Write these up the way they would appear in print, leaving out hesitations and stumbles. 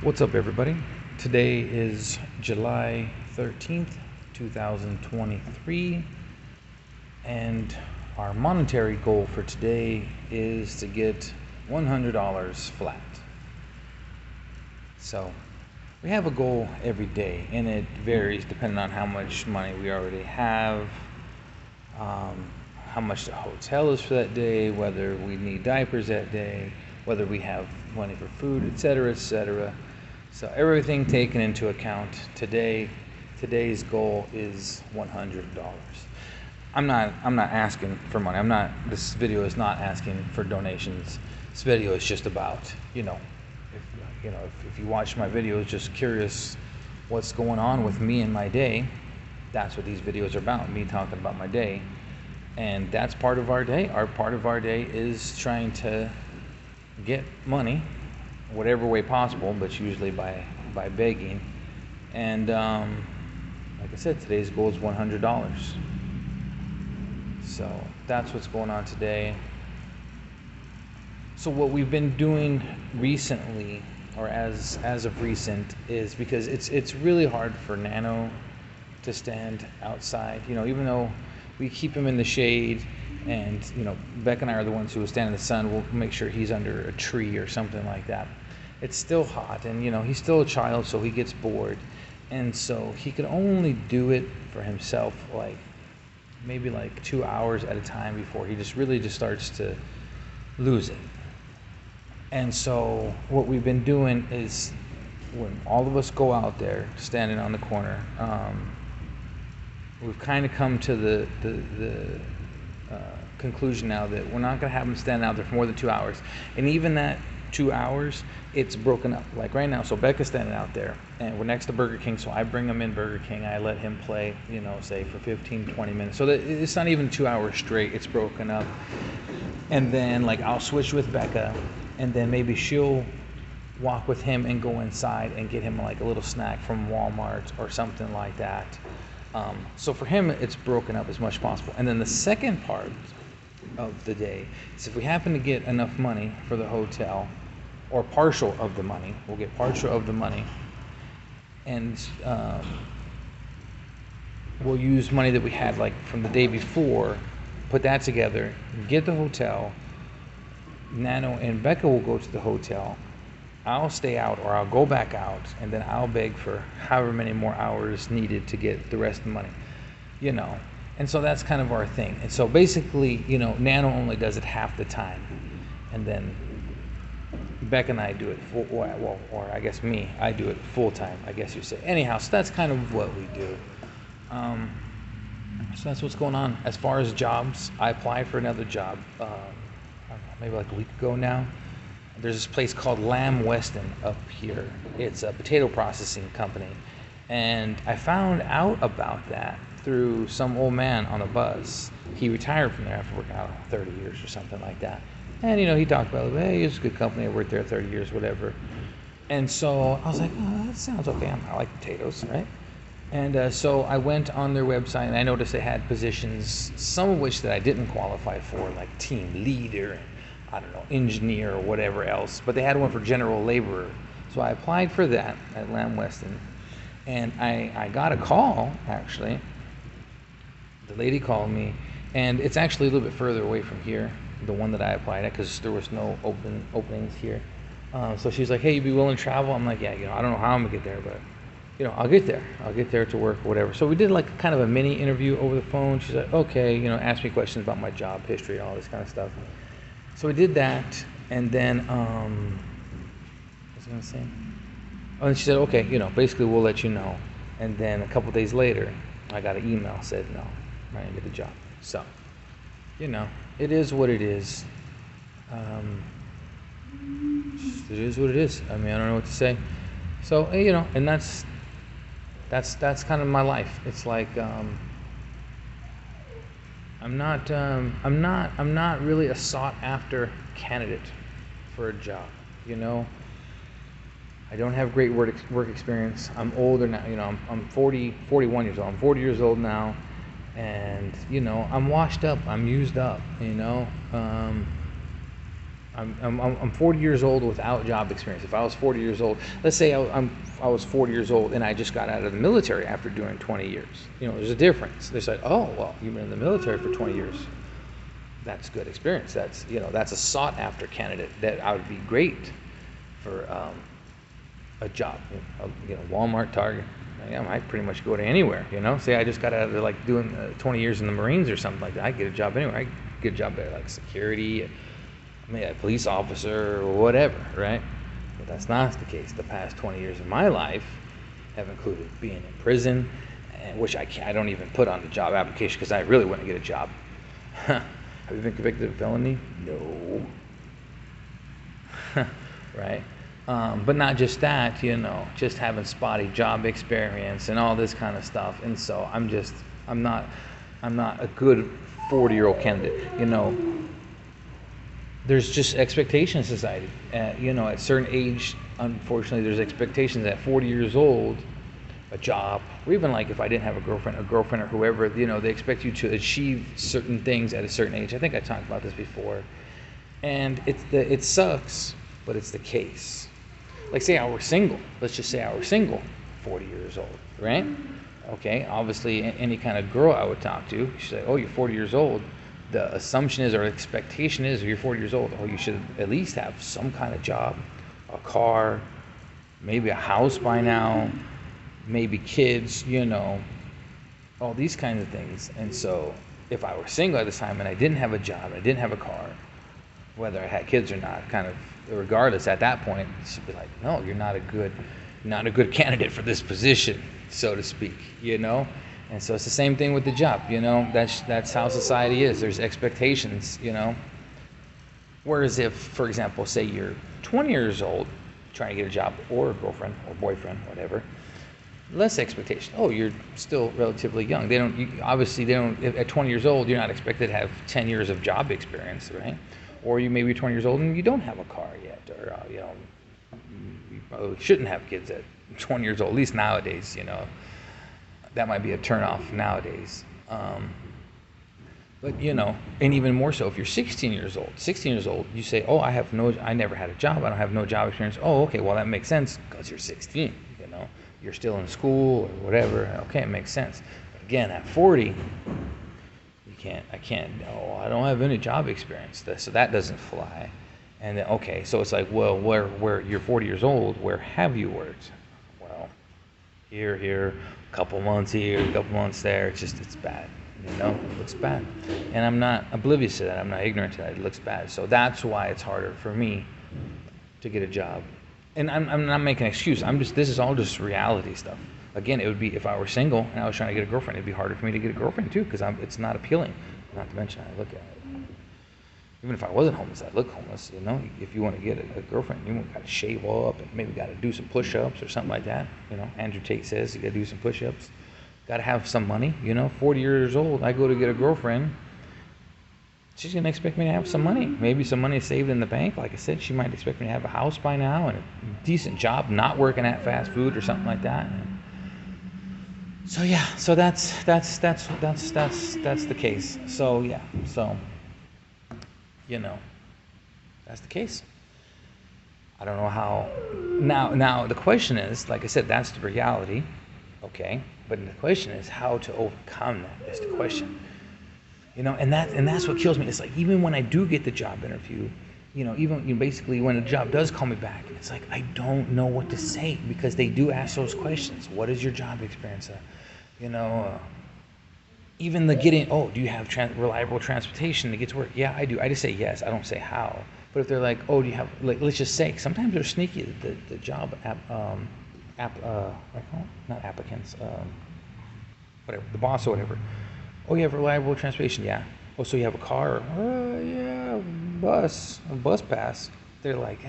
What's up, everybody? Today is July 13th, 2023, and our monetary goal for today is to get $100 flat. So, we have a goal every day, and it varies depending on how much money we already have, how much the hotel is for that day, whether we need diapers that day, whether we have money for food, etc., etc. So everything taken into account, today's goal is $100. I'm not asking for money. This video is not asking for donations. This video is just about, if you watch my videos just curious what's going on with me and my day, that's what these videos are about, me talking about my day. And that's part of our day. Part of our day is trying to get money whatever way possible, but usually by begging. And like I said, today's goal is $100. So that's what's going on today. So what we've been doing recently, or as of recent, is because it's really hard for Nano to stand outside. Even though we keep him in the shade, and Beck and I are the ones who will stand in the sun. We'll make sure he's under a tree or something like that. It's still hot, and he's still a child, so he gets bored, and so he can only do it for himself maybe 2 hours at a time before he just starts to lose it. And so what we've been doing is, when all of us go out there standing on the corner, we've kind of come to the conclusion now that we're not going to have him stand out there for more than 2 hours. And even that 2 hours, it's broken up. Like right now, so Becca's standing out there, and we're next to Burger King, so I bring him in Burger King. I let him play, say for 15, 20 minutes. So that it's not even 2 hours straight. It's broken up. And then I'll switch with Becca, and then maybe she'll walk with him and go inside and get him a little snack from Walmart or something like that. So for him, it's broken up as much as possible. And then the second part of the day is, if we happen to get enough money for the hotel, or partial of the money, we'll get partial of the money, and we'll use money that we had from the day before, put that together, get the hotel. Nano and Becca will go to the hotel. I'll stay out, or I'll go back out, and then I'll beg for however many more hours needed to get the rest of the money, And so that's kind of our thing. And so basically, Nano only does it half the time, and then Beck and I do it or I guess me, I do it full time, I guess you say. Anyhow, so that's kind of what we do. So that's what's going on. As far as jobs, I applied for another job, I don't know, maybe a week ago now. There's this place called Lamb Weston up here. It's a potato processing company. And I found out about that through some old man on the bus. He retired from there after working out 30 years or something like that. And he talked about, hey, it's a good company. I worked there 30 years, whatever. And so I was like, oh, that sounds okay. I like potatoes, right? And so I went on their website, and I noticed they had positions, some of which that I didn't qualify for, like team leader and, I don't know, engineer or whatever else. But they had one for general laborer. So I applied for that at Lamb Weston. And I got a call, actually. The lady called me, and it's actually a little bit further away from here, the one that I applied at, because there was no openings here. So she's like, hey, you be willing to travel? I'm like, yeah, I don't know how I'm going to get there, but, I'll get there. I'll get there to work or whatever. So we did kind of a mini interview over the phone. She's like, okay, asked me questions about my job history and all this kind of stuff. So we did that, and then, what was I going to say? Oh, and she said, okay, basically we'll let you know. And then a couple days later, I got an email said, no, I'm not going to get the job. So, it is what it is. It is what it is. I mean, I don't know what to say. So, and that's kind of my life. It's like, I'm not really a sought after candidate for a job, I don't have great work experience. I'm older now, I'm 41 years old. I'm 40 years old now, and I'm washed up. I'm used up, I'm 40 years old without job experience. If I was 40 years old, let's say I was 40 years old and I just got out of the military after doing 20 years. You know, there's a difference. They said, oh, well, you've been in the military for 20 years. That's good experience. That's, you know, that's a sought after candidate that I would be great for a job. You know, Walmart, Target. I might pretty much go to anywhere, you know. Say I just got out of like doing 20 years in the Marines or something like that. I get a job anywhere. I get a job at like security, maybe a police officer or whatever, right? But that's not the case. The past 20 years of my life have included being in prison, which I don't even put on the job application because I really wouldn't get a job. Have you been convicted of felony? No. Right? But not just that, you know, just having spotty job experience and all this kind of stuff. And so I'm not a good 40-year-old candidate, you know. There's just expectation in society. You know, at a certain age, unfortunately, there's expectations at 40 years old, a job, or even like if I didn't have a girlfriend or whoever, you know, they expect you to achieve certain things at a certain age. I think I talked about this before. And it sucks, but it's the case. Like say I were single. Let's just say I were single, 40 years old, right? Okay, obviously any kind of girl I would talk to, she'd say, oh, you're 40 years old. The assumption is or expectation is you're 40 years old, oh, you should at least have some kind of job, a car, maybe a house by now, maybe kids, you know, all these kinds of things. And so if I were single at this time and I didn't have a job, I didn't have a car, whether I had kids or not, kind of regardless at that point, she'd be like, no, you're not a good candidate for this position, so to speak, you know? And so it's the same thing with the job, you know, that's how society is. There's expectations, you know. Whereas if, for example, say you're 20 years old, trying to get a job or a girlfriend or boyfriend, whatever, less expectation. Oh, you're still relatively young. Obviously, at 20 years old, you're not expected to have 10 years of job experience, right? Or you may be 20 years old and you don't have a car yet, or, you know, you probably shouldn't have kids at 20 years old, at least nowadays, you know. That might be a turnoff nowadays. But, you know, and even more so if you're 16 years old. 16 years old, you say, oh, I never had a job. I don't have no job experience. Oh, okay, well, that makes sense because you're 16, you know. You're still in school or whatever. Okay, it makes sense. But again, at 40, I don't have any job experience. So that doesn't fly. And then, okay, so it's like, well, where you're 40 years old, where have you worked? Well, here, a couple months here, a couple months there. It's bad, you know, it looks bad. And I'm not oblivious to that. I'm not ignorant to that. It looks bad. So that's why it's harder for me to get a job. And I'm not making an excuse. This is all just reality stuff. Again, it would be if I were single and I was trying to get a girlfriend, it'd be harder for me to get a girlfriend too, because it's not appealing. Not to mention I look at it. Even if I wasn't homeless, I'd look homeless, you know. If you want to get a girlfriend, you got to shave up and maybe got to do some push-ups or something like that. You know, Andrew Tate says you got to do some push-ups. Got to have some money, you know. 40 years old, I go to get a girlfriend. She's going to expect me to have some money. Maybe some money saved in the bank. Like I said, she might expect me to have a house by now and a decent job, not working at fast food or something like that. So yeah, so that's the case. So yeah, so you know, that's the case. I don't know how. Now the question is, like I said, that's the reality, okay. But the question is how to overcome that. Is the question. You know, and that's what kills me. It's like even when I do get the job interview, you know, basically when a job does call me back, it's like I don't know what to say because they do ask those questions. What is your job experience? You know, even the getting, oh, do you have reliable transportation to get to work? Yeah, I do. I just say yes. I don't say how. But if they're like, oh, do you have, like, let's just say, sometimes they're sneaky. The job not applicants, whatever, the boss or whatever. Oh, you have reliable transportation? Yeah. Oh, so you have a car? Yeah, a bus pass. They're like,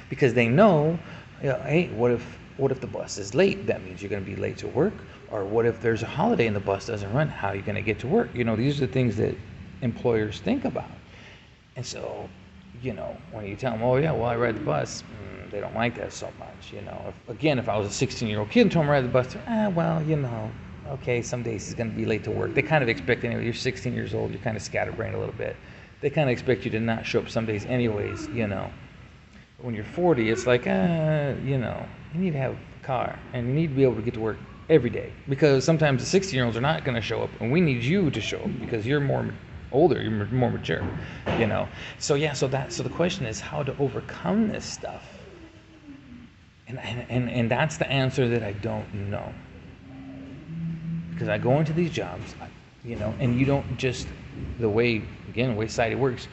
because they know, hey, what if the bus is late? That means you're going to be late to work. Or what if there's a holiday and the bus doesn't run? How are you going to get to work? You know, these are the things that employers think about. And so, you know, when you tell them, oh yeah, well, I ride the bus, they don't like that so much. You know, if I was a 16-year-old kid and told them I ride the bus, well, you know, okay, some days he's going to be late to work. They kind of expect, anyway, you're 16 years old, you're kind of scatterbrained a little bit. they kind of expect you to not show up some days anyways, you know. But when you're 40, it's like, you know, you need to have a car and you need to be able to get to work every day, because sometimes the 60-year-olds are not going to show up, and we need you to show up because you're more older, you're more mature, you know. So yeah, so the question is how to overcome this stuff, and that's the answer that I don't know, because I go into these jobs, you know, and you don't just, the way society works,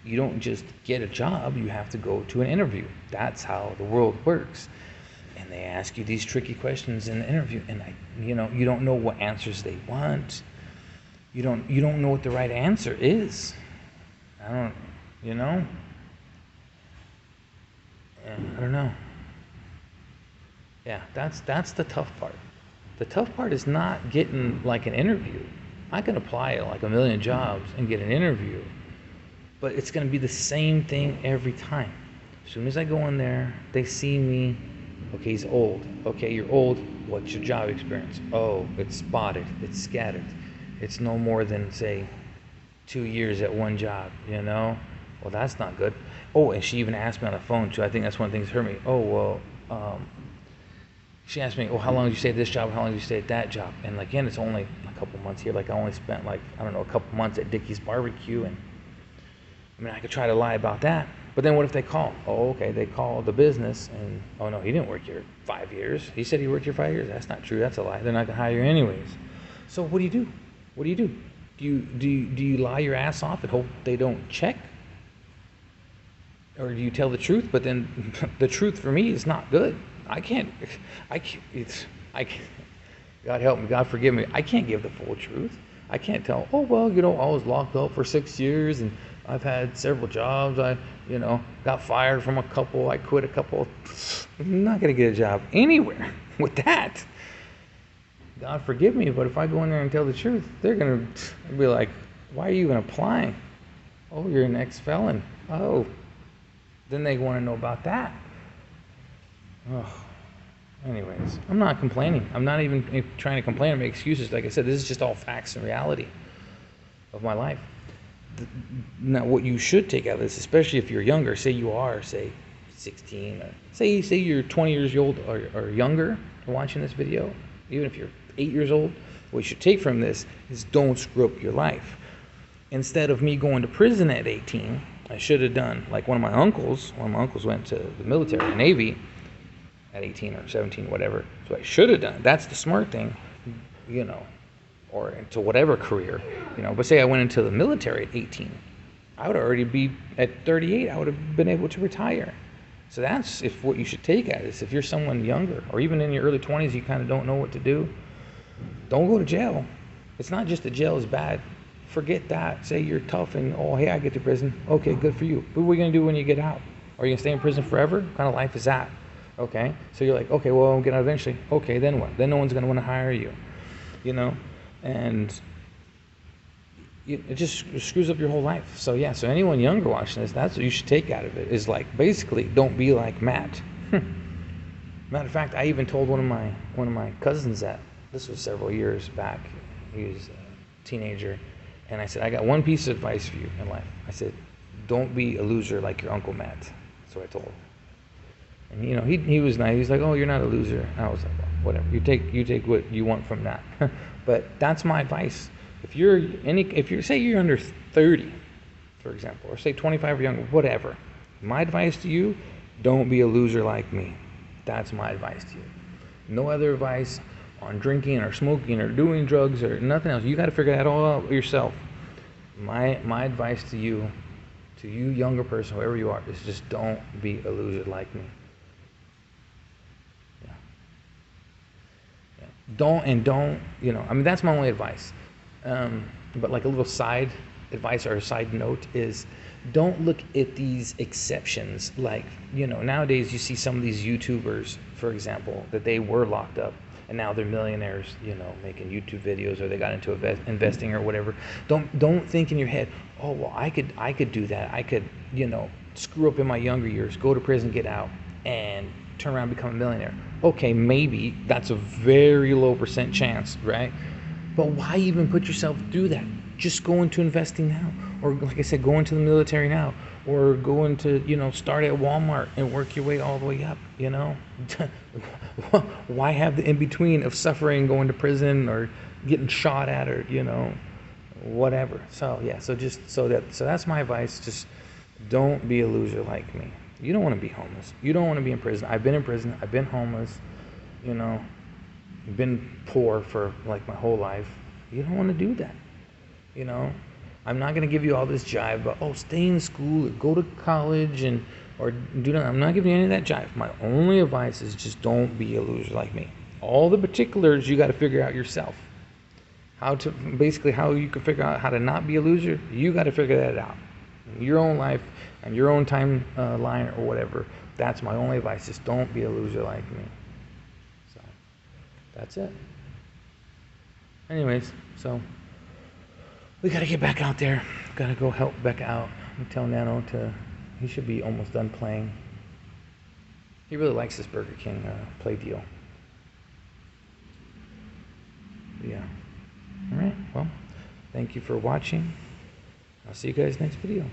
you don't just get a job, you have to go to an interview. That's how the world works. And they ask you these tricky questions in the interview, and you don't know what answers they want. You don't know what the right answer is. I don't know. Yeah, that's the tough part. The tough part is not getting like an interview. I can apply at like a million jobs and get an interview, but it's going to be the same thing every time. As soon as I go in there, they see me. Okay, he's old. Okay, you're old. What's your job experience? Oh, it's spotted. It's scattered. It's no more than, say, 2 years at one job, you know? Well, that's not good. Oh, and she even asked me on the phone, too. I think that's one of the things that hurt me. Oh, well, she asked me, oh, how long did you stay at this job? How long did you stay at that job? And, like, again, it's only a couple months here. Like, I only spent, like, I don't know, a couple months at Dickey's Barbecue. And, I mean, I could try to lie about that. But then what if they call? Oh, okay, they call the business, and, oh, no, he didn't work here 5 years. He said he worked here 5 years. That's not true. That's a lie. They're not going to hire you anyways. So what do you do? What do you do? Do you lie your ass off and hope they don't check? Or do you tell the truth? But then the truth for me is not good. I can't, God help me, God forgive me. I can't give the full truth. I can't tell, oh, well, you know, I was locked up for 6 years and I've had several jobs. I, you know, got fired from a couple. I quit a couple. I'm not going to get a job anywhere with that. God forgive me, but if I go in there and tell the truth, they're going to be like, why are you even applying? Oh, you're an ex-felon. Oh, then they want to know about that. Oh, anyways, I'm not complaining. I'm not even trying to complain or make excuses. Like I said, this is just all facts and reality of my life. Now, what you should take out of this, especially if you're younger, say you are, say, 16, or say you're 20 years old or younger watching this video, even if you're 8 years old, what you should take from this is don't screw up your life. Instead of me going to prison at 18, I should have done like one of my uncles. One of my uncles went to the military, the Navy, at 18 or 17, whatever. So I should have done. That's the smart thing, you know, or into whatever career, you know. But say I went into the military at 18, I would already be at 38. I would have been able to retire. So that's what you should take at is if you're someone younger or even in your early 20s, you kind of don't know what to do. Don't go to jail. It's not just that jail is bad. Forget that. Say you're tough and, oh, hey, I get to prison. Okay, good for you. But what are you going to do when you get out? Are you going to stay in prison forever? What kind of life is that? Okay, so you're like, okay, well, I'm getting out eventually. Okay, then what? Then no one's going to want to hire you, you know? And it just screws up your whole life. So yeah, so anyone younger watching this, that's what you should take out of it, is like, basically, don't be like Matt. Matter of fact, I even told one of my cousins that. This was several years back. He was a teenager. And I said, I got one piece of advice for you in life. I said, don't be a loser like your Uncle Matt. That's what I told him. And you know, he was nice. He's like, oh, you're not a loser. I was like, well, whatever. You take what you want from that. But that's my advice. If you say you're under 30, for example, or say 25 or younger, whatever. My advice to you, don't be a loser like me. That's my advice to you. No other advice on drinking or smoking or doing drugs or nothing else. You got to figure that all out yourself. My advice to you younger person, whoever you are, is just don't be a loser like me. Yeah. Don't, you know, I mean, that's my only advice. But like a little side advice or a side note is don't look at these exceptions. Like, you know, nowadays you see some of these YouTubers, for example, that they were locked up and now they're millionaires, you know, making YouTube videos, or they got into investing or whatever. Don't think in your head, oh, well, I could do that. I could, you know, screw up in my younger years, go to prison, get out, and turn around and become a millionaire. Okay, maybe that's a very low % chance, right? But why even put yourself through that? just go into investing now, or like I said, go into the military now, or go into, start at Walmart and work your way all the way up. Why have the in between of suffering, going to prison, or getting shot at, or whatever. So yeah, so that's my advice. Just don't be a loser like me. You don't want to be homeless. You don't want to be in prison. I've been in prison. I've been homeless. Been poor for like my whole life. You don't want to do that. I'm not going to give you all this jive about, stay in school or go to college or do that. I'm not giving you any of that jive. My only advice is just don't be a loser like me. All the particulars you got to figure out yourself. How you can figure out how to not be a loser, you got to figure that out. In your own life and your own timeline or whatever. That's my only advice. Just don't be a loser like me. So that's it. Anyways, so we got to get back out there. Got to go help Becca out. I'm telling Nano he should be almost done playing. He really likes this Burger King play deal. Yeah. All right. Well, thank you for watching. I'll see you guys next video.